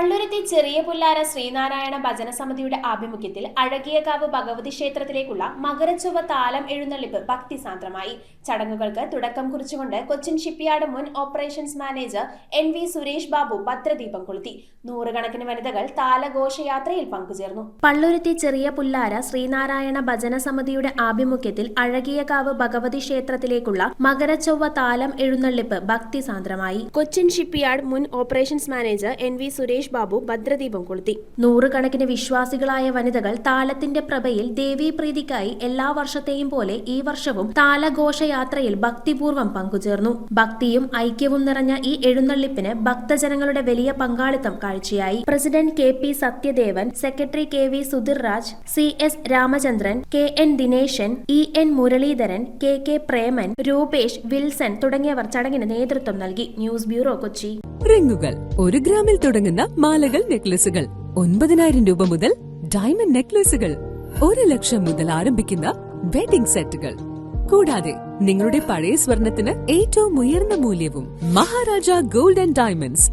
പള്ളുരുത്തി ചെറിയ പുല്ലാര ശ്രീനാരായണ ഭജന സമിതിയുടെ ആഭിമുഖ്യത്തിൽ അഴകിയകാവ് ഭഗവതി ക്ഷേത്രത്തിലേക്കുള്ള മകരച്ചൊവ്വ താലം എഴുന്നള്ളിപ്പ് ഭക്തിസാന്ദ്രമായി. ചടങ്ങുകൾക്ക് തുടക്കം കുറിച്ചുകൊണ്ട് കൊച്ചിൻ ഷിപ്പ്യാർഡ് മുൻ operations manager NV Suresh Babu ഭദ്രദീപം കൊളുത്തി. നൂറുകണക്കിന് വനിതകൾ താലഘോഷയാത്രയിൽ പങ്കുചേർന്നു. പള്ളുരുത്തി ചെറിയ പുല്ലാര ശ്രീനാരായണ ഭജന സമിതിയുടെ ആഭിമുഖ്യത്തിൽ അഴകിയകാവ് ഭഗവതി ക്ഷേത്രത്തിലേക്കുള്ള മകരച്ചൊവ്വ താലം എഴുന്നള്ളിപ്പ് ഭക്തിസാന്ദ്രമായി. കൊച്ചിൻ ഷിപ്പ്യാർഡ് മുൻ operations manager NV Suresh Babu ഭദ്രദീപം കൊളുത്തി. നൂറുകണക്കിന് വിശ്വാസികളായ വനിതകൾ താലത്തിന്റെ പ്രഭയിൽ ദേവീപ്രീതിക്കായി എല്ലാ വർഷത്തെയും പോലെ ഈ വർഷവും താലഘോഷയാത്രയിൽ ഭക്തിപൂർവ്വം പങ്കുചേർന്നു. ഭക്തിയും ഐക്യവും നിറഞ്ഞ ഈ എഴുന്നള്ളിപ്പിന് ഭക്തജനങ്ങളുടെ വലിയ പങ്കാളിത്തം കാഴ്ചയായി. President KP Sathyadevan, secretary KV Sudheer Raj, CS Ramachandran, KN Dineshan, EN Muraleedharan, KK Preman, Rupesh, Wilson തുടങ്ങിയവർ ചടങ്ങിന് നേതൃത്വം നൽകി. News bureau, Kochi. റിങ്ങുകൾ 1 ഗ്രാമിൽ തുടങ്ങുന്ന മാലകൾ, നെക്ലസുകൾ 9,000 രൂപ മുതൽ ഡയമണ്ട് നെക്ലസുകൾ 1 ലക്ഷം മുതൽ ആരംഭിക്കുന്ന വെഡിംഗ് സെറ്റുകൾ. കൂടാതെ നിങ്ങളുടെ പഴയ സ്വർണത്തിന് ഏറ്റവും ഉയർന്ന മൂല്യവും. Maharaja gold and diamonds,